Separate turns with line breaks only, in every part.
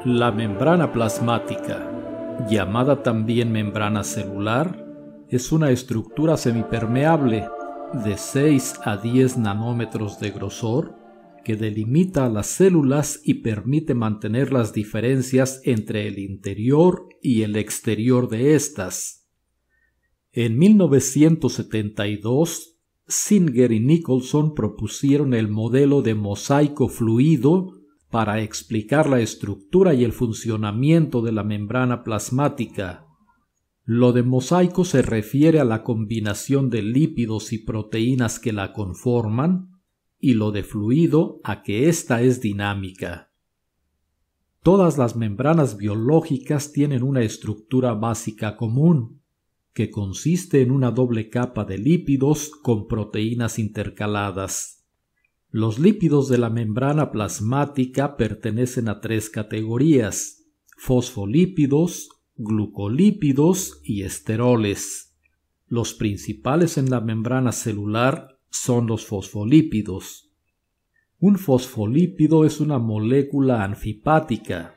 La membrana plasmática, llamada también membrana celular, es una estructura semipermeable de 6 a 10 nanómetros de grosor que delimita a las células y permite mantener las diferencias entre el interior y el exterior de estas. En 1972, Singer y Nicholson propusieron el modelo de mosaico fluido para explicar la estructura y el funcionamiento de la membrana plasmática. Lo de mosaico se refiere a la combinación de lípidos y proteínas que la conforman, y lo de fluido a que ésta es dinámica. Todas las membranas biológicas tienen una estructura básica común, que consiste en una doble capa de lípidos con proteínas intercaladas. Los lípidos de la membrana plasmática pertenecen a 3 categorías: fosfolípidos, glucolípidos y esteroles. Los principales en la membrana celular son los fosfolípidos. Un fosfolípido es una molécula anfipática.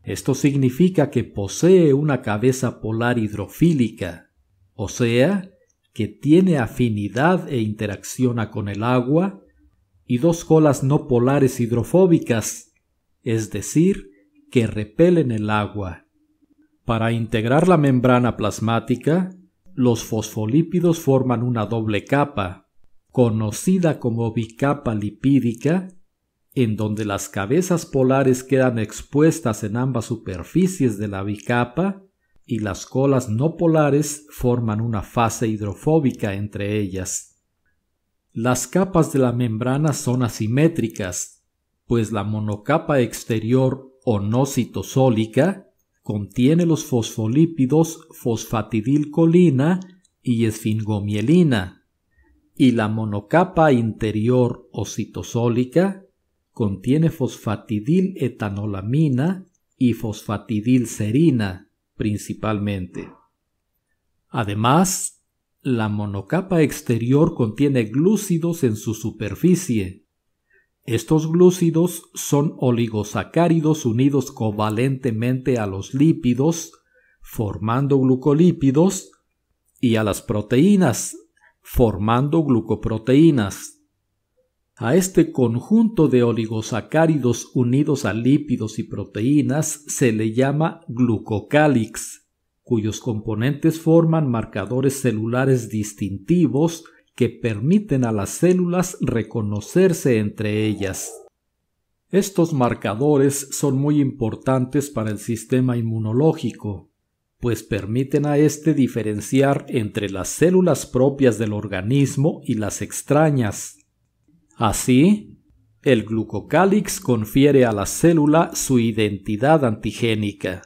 Esto significa que posee una cabeza polar hidrofílica, o sea, que tiene afinidad e interacciona con el agua, y 2 colas no polares hidrofóbicas, es decir, que repelen el agua. Para integrar la membrana plasmática, los fosfolípidos forman una doble capa, conocida como bicapa lipídica, en donde las cabezas polares quedan expuestas en ambas superficies de la bicapa y las colas no polares forman una fase hidrofóbica entre ellas. Las capas de la membrana son asimétricas, pues la monocapa exterior o no citosólica contiene los fosfolípidos fosfatidilcolina y esfingomielina, y la monocapa interior o citosólica contiene fosfatidiletanolamina y fosfatidilserina principalmente. Además, la monocapa exterior contiene glúcidos en su superficie. Estos glúcidos son oligosacáridos unidos covalentemente a los lípidos, formando glucolípidos, y a las proteínas, formando glucoproteínas. A este conjunto de oligosacáridos unidos a lípidos y proteínas se le llama glucocálix, cuyos componentes forman marcadores celulares distintivos que permiten a las células reconocerse entre ellas. Estos marcadores son muy importantes para el sistema inmunológico, pues permiten a éste diferenciar entre las células propias del organismo y las extrañas. Así, el glucocálix confiere a la célula su identidad antigénica.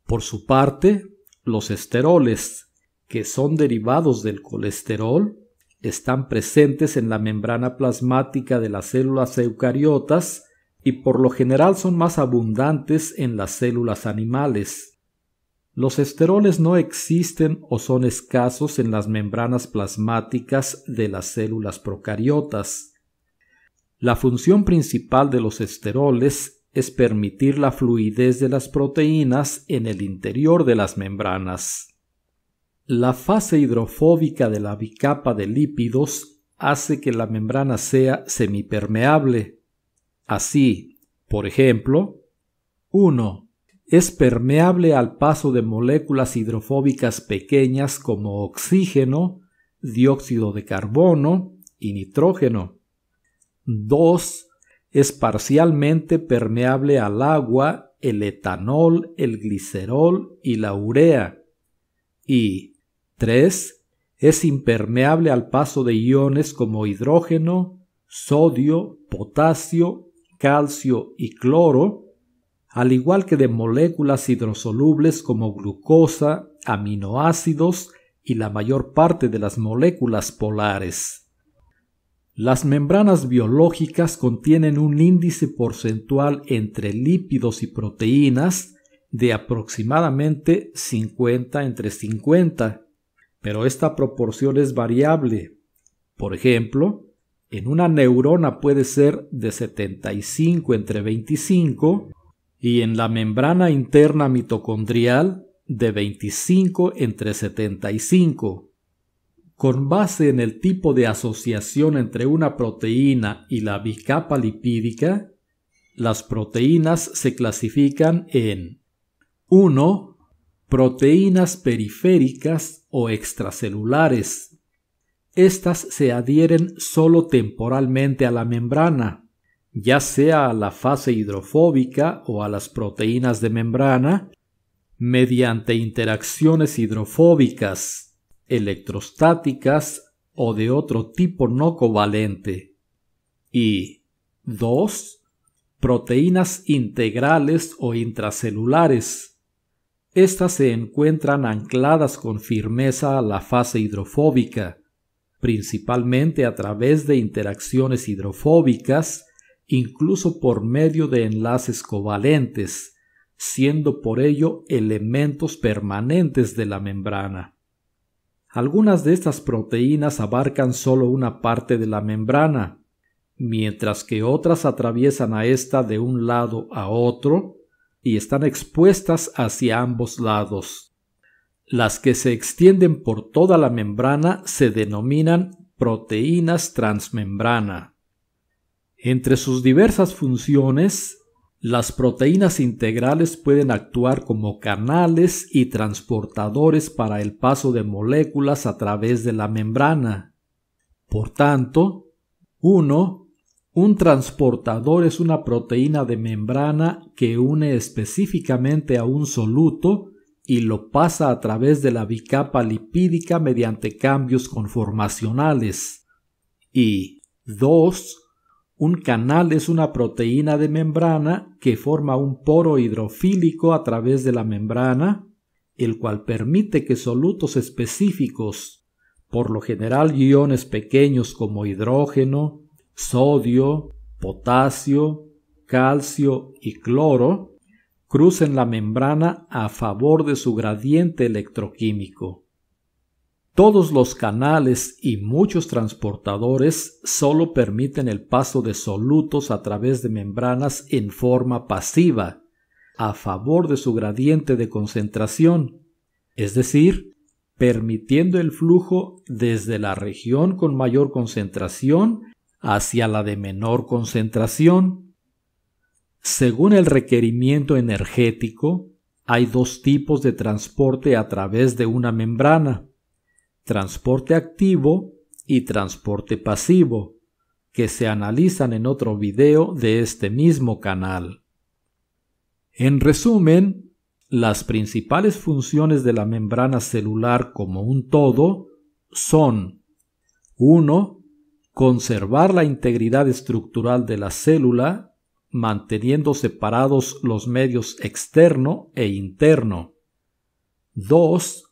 Por su parte, los esteroles, que son derivados del colesterol, están presentes en la membrana plasmática de las células eucariotas y por lo general son más abundantes en las células animales. Los esteroles no existen o son escasos en las membranas plasmáticas de las células procariotas. La función principal de los esteroles es permitir la fluidez de las proteínas en el interior de las membranas. La fase hidrofóbica de la bicapa de lípidos hace que la membrana sea semipermeable. Así, por ejemplo, 1. Es permeable al paso de moléculas hidrofóbicas pequeñas como oxígeno, dióxido de carbono y nitrógeno. 2. Es parcialmente permeable al agua, el etanol, el glicerol y la urea. Y 3. Es impermeable al paso de iones como hidrógeno, sodio, potasio, calcio y cloro, al igual que de moléculas hidrosolubles como glucosa, aminoácidos y la mayor parte de las moléculas polares. Las membranas biológicas contienen un índice porcentual entre lípidos y proteínas de aproximadamente 50-50, pero esta proporción es variable. Por ejemplo, en una neurona puede ser de 75/25 y en la membrana interna mitocondrial de 25/75. Con base en el tipo de asociación entre una proteína y la bicapa lipídica, las proteínas se clasifican en 1. Proteínas periféricas o extracelulares. Estas se adhieren solo temporalmente a la membrana, ya sea a la fase hidrofóbica o a las proteínas de membrana, mediante interacciones hidrofóbicas, electrostáticas o de otro tipo no covalente. Y 2. Proteínas integrales o intracelulares. Estas se encuentran ancladas con firmeza a la fase hidrofóbica, principalmente a través de interacciones hidrofóbicas, incluso por medio de enlaces covalentes, siendo por ello elementos permanentes de la membrana. Algunas de estas proteínas abarcan solo una parte de la membrana, mientras que otras atraviesan a ésta de un lado a otro y están expuestas hacia ambos lados. Las que se extienden por toda la membrana se denominan proteínas transmembrana. Entre sus diversas funciones, las proteínas integrales pueden actuar como canales y transportadores para el paso de moléculas a través de la membrana. Por tanto, 1. Un transportador es una proteína de membrana que une específicamente a un soluto y lo pasa a través de la bicapa lipídica mediante cambios conformacionales. Y 2. Un canal es una proteína de membrana que forma un poro hidrofílico a través de la membrana, el cual permite que solutos específicos, por lo general iones pequeños como hidrógeno, sodio, potasio, calcio y cloro, crucen la membrana a favor de su gradiente electroquímico. Todos los canales y muchos transportadores solo permiten el paso de solutos a través de membranas en forma pasiva, a favor de su gradiente de concentración, es decir, permitiendo el flujo desde la región con mayor concentración hacia la de menor concentración. Según el requerimiento energético, hay dos tipos de transporte a través de una membrana: transporte activo y transporte pasivo, que se analizan en otro video de este mismo canal. En resumen, las principales funciones de la membrana celular como un todo son: 1. Conservar la integridad estructural de la célula, manteniendo separados los medios externo e interno. 2.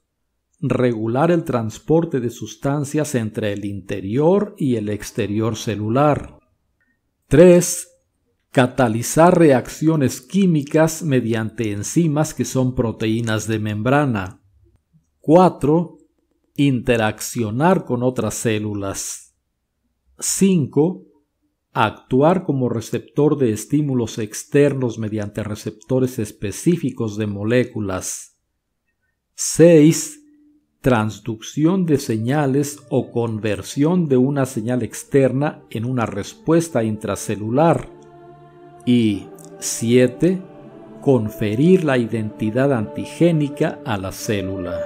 Regular el transporte de sustancias entre el interior y el exterior celular. 3. Catalizar reacciones químicas mediante enzimas que son proteínas de membrana. 4. Interaccionar con otras células. 5. Actuar como receptor de estímulos externos mediante receptores específicos de moléculas. 6. Transducción de señales o conversión de una señal externa en una respuesta intracelular. Y 7. Conferir la identidad antigénica a la célula.